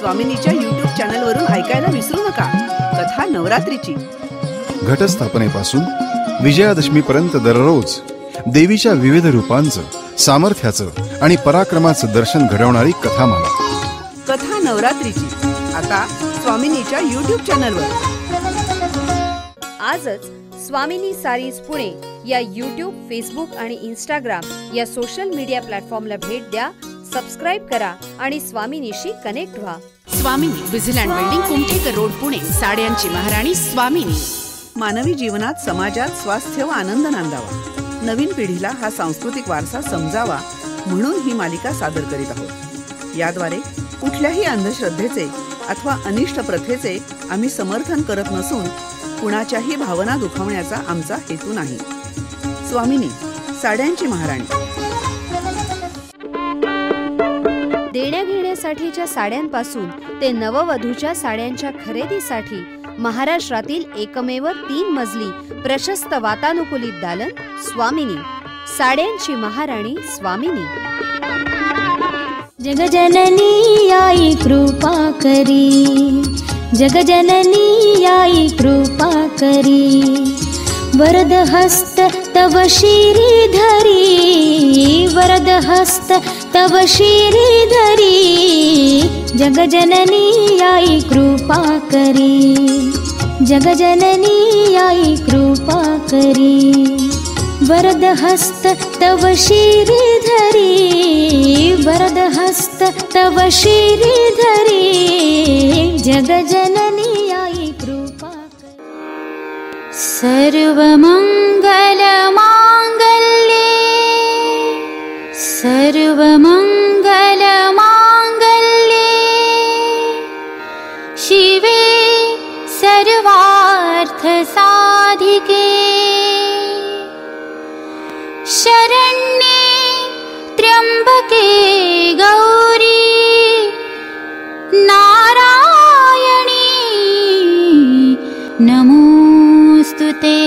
स्वामिनीच्या YouTube चॅनलवरून ऐकायला विसरू नका. कथा नवरात्रीची. घटस्थापनेपासून विजयादशमीपर्यंत दररोज देवीच्या विविध रूपांचं, सामर्थ्याचं आणि पराक्रमाचं दर्शन घडवणारी कथामाला. कथा नवरात्रीची आता स्वामिनीच्या YouTube चॅनलवर. आजच स्वामिनी सारीज पुणे या YouTube, फेसबुक आणि Instagram या सोशल मीडिया प्लॅटफॉर्मला भेट द्या, सबस्क्राइब करा आणि स्वामिनीशी कनेक्ट व्हा. स्वामिनी विजिलँड बिल्डिंग, कुमठेकर रोड, पुणे. साड्यांची महाराणी स्वामिनी. मानवी जीवनात, समाजात स्वास्थ्य व आनंद नांदावा, नवीन पिढीला हा सांस्कृतिक वारसा समजावा म्हणून ही मालिका सादर करीत आहोत. याद्वारे कुठल्याही अंधश्रद्धेचे अथवा अनिष्ट प्रथेचे आम्ही समर्थन करत नसून कुणाच्याही भावना दुखावण्याचा आमचा हेतू नाही. स्वामिनी, साड्यांची महाराणी. देण्याघेण्यासाठीच्या साड्यांपासून ते नववधूच्या साड्यांच्या खरेदीसाठी महाराष्ट्रातील एकमेव 3 मजली प्रशस्त वातानुकूलित दालन स्वामिनी. साड्यांची महाराणी स्वामिनी. जगजननी आई कृपा करी, जगजननी आई कृपा करी, वरद हस्त तव श्रीधरी, वरद हस्त तव श्रीधरी, जगजननी आई कृपा करी, जगजननी आई कृपा करी, वरद हस्त तव श्रीधरी, वरद हस्त तव श्रीधरी, जगजननी आई कृपा करी. सर्वमंगल मांगल्ये, सर्वमंगल मांगल्ये, शिवे सर्वार्थ साधिके, शरण्ये त्र्यंबके गौरी, नारायणी नमोस्तुते,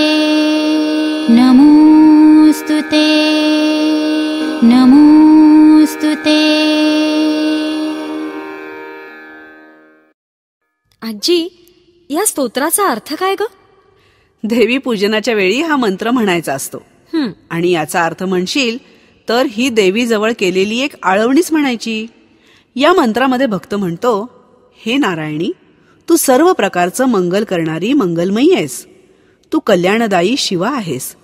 नमोस्तुते, नमोस्तुते. आजी, या स्तोत्राचा अर्थ काय ग? देवी पूजनाच्या वेळी हा मंत्र म्हणायचा असतो. आणि याचा अर्थ म्हणशील तर ही देवी जवळ केलेली एक आळवणीच म्हणायची. या मंत्रामध्ये भक्त म्हणतो, हे नारायणी, तू सर्व प्रकारचं मंगल करणारी मंगलमयी आहेस. तू कल्याणदायी शिवा आहेस.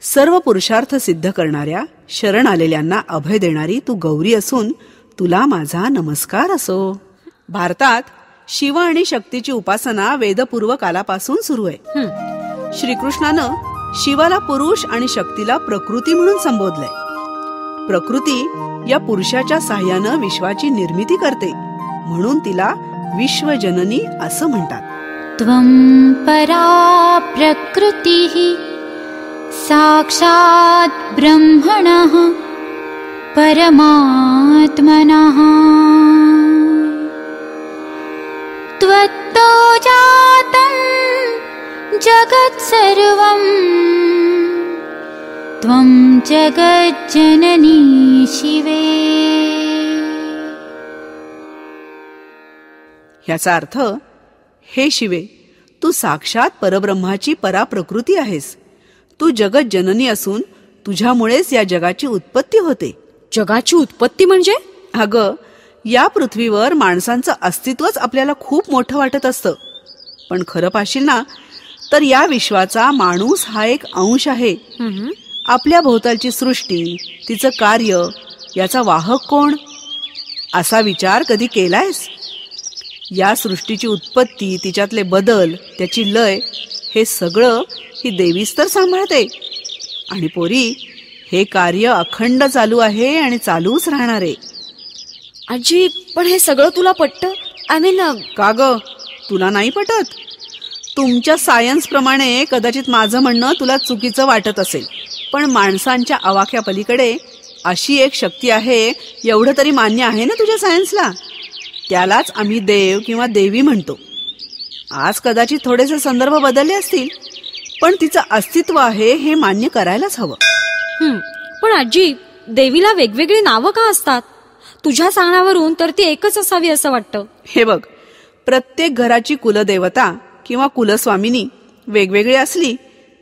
सर्व पुरुषार्थ सिद्ध करणाऱ्या, शरण आलेल्यांना अभय देणारी तू गौरी असून तुला माझा नमस्कार असो. भारतात शिव आणि शक्तीची उपासना वेदपूर्व कालापासून सुरू आहे. श्रीकृष्णानं शिवाला पुरुष आणि शक्तीला प्रकृती म्हणून संबोधलंय. प्रकृती या पुरुषाच्या साह्यानं विश्वाची निर्मिती करते म्हणून तिला विश्वजननी असं म्हणतात. त्वं परा प्रकृतिः साक्षात् ब्रह्मणः परमात्मनः, त्वत्तो जातं जगत् सर्वं, त्वं जगज्जननी शिवे. याचा अर्थ, हे शिवे, तू साक्षात परब्रह्माची पराप्रकृती आहेस. तू जगत जननी असून तुझ्यामुळेच या जगाची उत्पत्ती होते. जगाची उत्पत्ती म्हणजे? अगं, या पृथ्वीवर माणसांचं अस्तित्वच आपल्याला खूप मोठं वाटत असतं. पण खरं पाहशील ना तर या विश्वाचा माणूस हा एक अंश आहे. आपल्या भोवतालची सृष्टी, तिचं कार्य, याचा वाहक कोण, असा विचार कधी केलायस? या सृष्टीची उत्पत्ती, तिच्यातले बदल, त्याची लय, हे सगळं ही देवीच तर सांभाळते. आणि पोरी, हे कार्य अखंड चालू आहे आणि चालूच राहणार आहे. आजी, पण हे सगळं तुला पटतं? का ग, तुला नाही पटत? तुमच्या सायन्स प्रमाणे कदाचित माझं म्हणणं तुला चुकीचं वाटत असेल, पण माणसांच्या आवाक्या पलीकडे अशी एक शक्ती आहे एवढं तरी मान्य आहे ना तुझ्या सायन्सला. त्यालाच आम्ही देव किंवा देवी म्हणतो. आज कदाचित थोडेसे संदर्भ बदलले असतील, पण तिचं अस्तित्व आहे हे मान्य करायलाच हवं. पण आजी, देवीला वेगवेगळी नावं का असतात? तुझ्या सांगण्यावरून तर ती एकच असावी असं वाटतं. हे बघ, प्रत्येक घराची कुलदेवता किंवा कुलस्वामिनी वेगवेगळी असली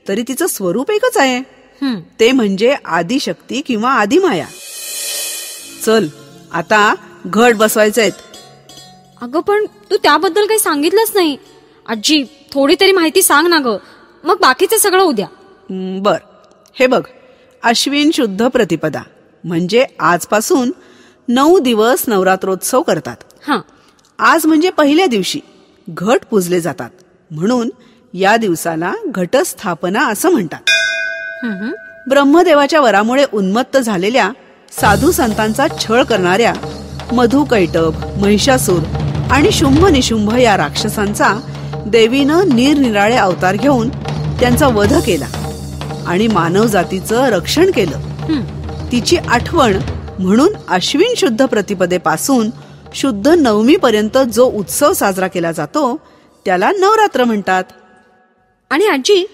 तरी तिचं स्वरूप एकच आहे. ते म्हणजे आदिशक्ती किंवा आदिमाया. चल आता घट बसवायचे. अगं पण तू त्याबद्दल काही सांगितलंच नाही. आजी, थोडी तरी माहिती सांग ना ग, मग बाकीचं सगळं उद्या. बर, हे बघ, अश्विन शुद्ध प्रतिपदा म्हणजे आजपासून 9 दिवस नवरात्रोत्सव करतात. आज म्हणजे पहिल्या दिवशी घट पूजले जातात, म्हणून या दिवसाला घटस्थापना असं म्हणतात. ब्रह्मदेवाच्या वरामुळे उन्मत्त झालेल्या साधू संतांचा छळ करणाऱ्या मधुकैटभ, महिषासूर आणि शुंभ निशुंभ या राक्षसांचा देवीनं निरनिराळे अवतार घेऊन त्यांचा वध केला आणि मानव जातीचं रक्षण केलं. तिची आठवण म्हणून अश्विन शुद्ध प्रतिपदेपासून शुद्ध नवमी पर्यंत जो उत्सव साजरा केला जातो त्याला नवरात्र म्हणतात. आणि आजी,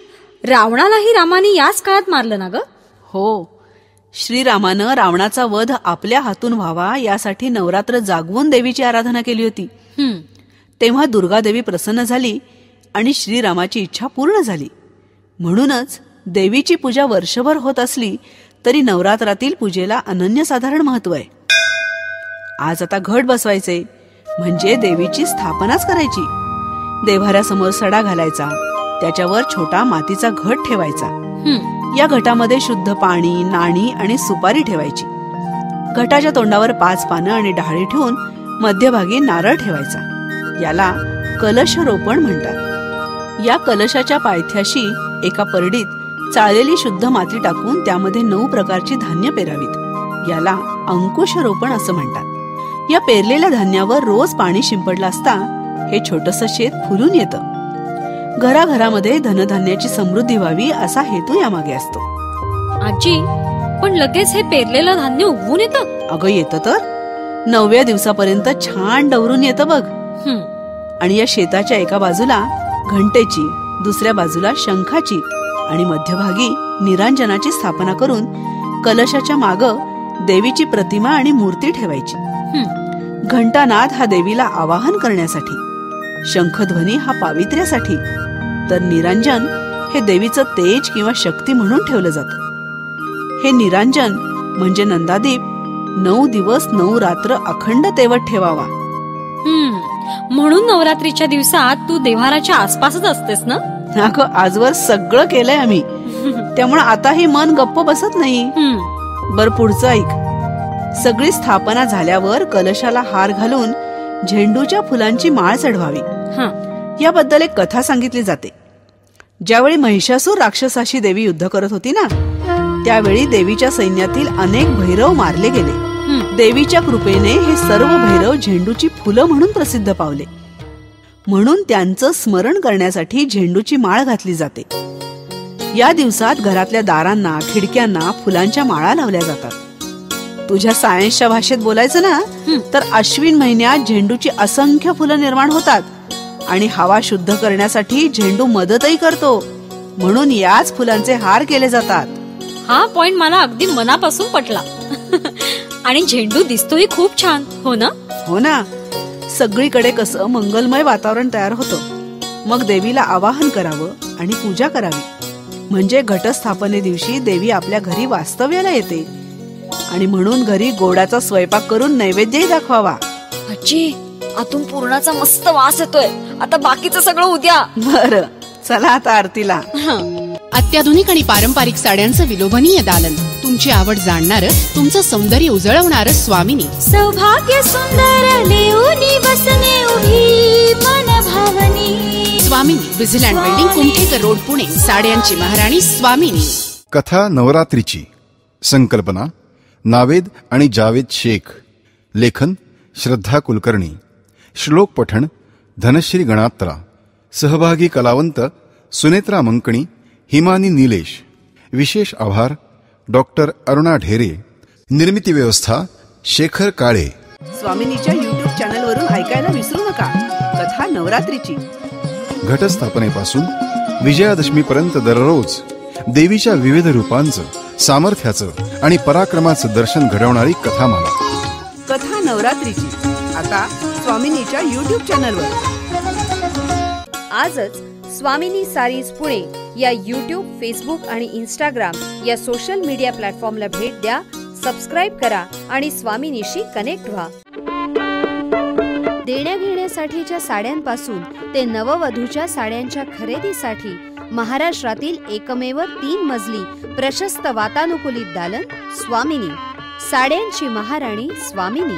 रावणालाही रामाने याच काळात मारलं ना ग? हो, श्रीरामानं रावणाचा वध आपल्या हातून व्हावा यासाठी नवरात्र जागवून देवीची आराधना केली होती. तेव्हा दुर्गादेवी प्रसन्न झाली आणि श्रीरामाची इच्छा पूर्ण झाली. म्हणूनच देवीची पूजा वर्षभर होत असली तरी नवरात्रातील पूजेला अनन्यसाधारण महत्व आहे. आज आता घट बसवायचे म्हणजे देवीची स्थापनाच करायची. देव्हाऱ्यासमोर सडा घालायचा, त्याच्यावर छोटा मातीचा घट ठेवायचा. या घटामध्ये शुद्ध पाणी, नाणी आणि सुपारी ठेवायची. घटाच्या तोंडावर 5 पानं आणि डहाळी ठेवून मध्यभागी नारळ ठेवायचा. याला कलशरोपण म्हणतात. या कलशाच्या पायथ्याशी एका परडीत चाळलेली शुद्ध माती टाकून त्यामध्ये 9 प्रकारची धान्य पेरावीत. याला अंकुशरोपण असं म्हणतात. या पेरलेल्या धान्यावर रोज पाणी शिंपडलं असता हे छोटंसं शेत फुलून येतं. घराघरामध्ये धनधान्याची समृद्धी व्हावी असा हेतू यामागे असतो. आजी, पण लगेच हे पेरलेलं धान्य उगवून येतं? अगं येतं तर. 9व्या दिवसापर्यंत छान डवरून येतं बघ. आणि या शेताच्या एका बाजूला घंटेची, दुसऱ्या बाजूला शंखाची आणि मध्यभागी निरांजनाची स्थापना करून कलशाच्या मागं देवीची प्रतिमा आणि मूर्ती ठेवायची. घंटानाद हा देवीला आवाहन करण्यासाठी, शंखध्वनी हा पावित्र्यासाठी, तर निरांजन हे देवीचं तेज किंवा शक्ती म्हणून ठेवलं जातं. हे निरांजन म्हणजे नंदादीप 9 दिवस 9 रात्र अखंड तेवत ठेवावा. म्हणून नवरात्रीच्या दिवसात तू देव्हाराच्या आसपासच असतेस ना? अगं, आजवर सगळं केलंय आम्ही, त्यामुळे आताही मन गप्प बसत नाही. बर, पुढचं ऐक. सगळी स्थापना झाल्यावर कलशाला हार घालून झेंडूच्या फुलांची माळ चढवावी. याबद्दल एक कथा सांगितली जाते. ज्यावेळी महिषासूर राक्षसाशी देवी युद्ध करत होती ना, त्यावेळी देवीच्या सैन्यातील अनेक भैरव मारले गेले. देवीच्या कृपेने हे सर्व भैरव झेंडूची फुलं म्हणून प्रसिद्ध पावले. म्हणून त्यांचं स्मरण करण्यासाठी झेंडूची माळ घातली जाते. या दिवसात घरातल्या दारांना, खिडक्यांना फुलांच्या माळा लावल्या जातात. तुझ्या सायन्सच्या भाषेत बोलायचं ना, तर अश्विन महिन्यात झेंडूची असंख्य फुलं निर्माण होतात आणि हवा शुद्ध करण्यासाठी झेंडू मदतही करतो. म्हणून याच फुलांचे हार केले जातात. हा पॉइंट मला अगदी मनापासून पटला. आणि झेंडू दिसतोही खूप छान, हो ना? हो ना. सगळीकडे कसं मंगलमय वातावरण तयार होतं. मग देवीला आवाहन करावं आणि पूजा करावी, म्हणजे घटस्थापने दिवशी देवी आपल्या घरी वास्तव्याला येते. आणि म्हणून घरी गोडाचा स्वयंपाक करून नैवेद्यही दाखवावा. आजी, आतून पुरणाचा मस्त वास येतोय. आता बाकीचं सगळं उद्या. बरं, चला आता आरतीला. अत्याधुनिक आणि पारंपरिक साड्यांचं विलोभनीय दालन, तुमची आवड जाणणारं, तुमचं सौंदर्य उजळवणारं स्वामिनी. सौभाग्य सुंदर लेऊनी बसने उभी मन भावनी. स्वामिनी, विझिलँड बिल्डिंग, कुमठेकर रोड, पुणे. साड्यांची महाराणी स्वामिनी. कथा नवरात्रीची. संकल्पना नावेद आणि जावेद शेख. लेखन श्रद्धा कुलकर्णी. श्लोक पठण धनश्री गणात्रा. सहभागी कलावंत सुनेत्रा मंकणी, हिमानी निलेश. विशेष आभार डॉक्टर अरुणा ढेरे. निर्मिती व्यवस्था शेखर काळे. स्वामिनीच्या YouTube चॅनलवरून ऐकायला विसरू नका कथा नवरात्रीची. घटस्थापनेपासून विजयादशमीपर्यंत दररोज देवीच्या विविध रूपांचं, सामर्थ्याचं आणि पराक्रमाचं दर्शन घडवणारी कथामाला. कथा नवरात्रीची आता स्वामिनीच्या YouTube चॅनलवर. आजच स्वामिनी सारीज पुणे या YouTube, फेसबुक आणि इंस्टाग्राम या सोशल मीडिया प्लॅटफॉर्मला भेट द्या. सबस्क्राईब करा आणि स्वामिनीशी कनेक्ट व्हा. देण्या घेण्यासाठीच्या साड्यांपासून ते नववधूच्या साड्यांच्या खरेदीसाठी महाराष्ट्रातील एकमेव 3 मजली प्रशस्त वातानुकूलित दालन स्वामिनी. साड्यांची महाराणी स्वामिनी.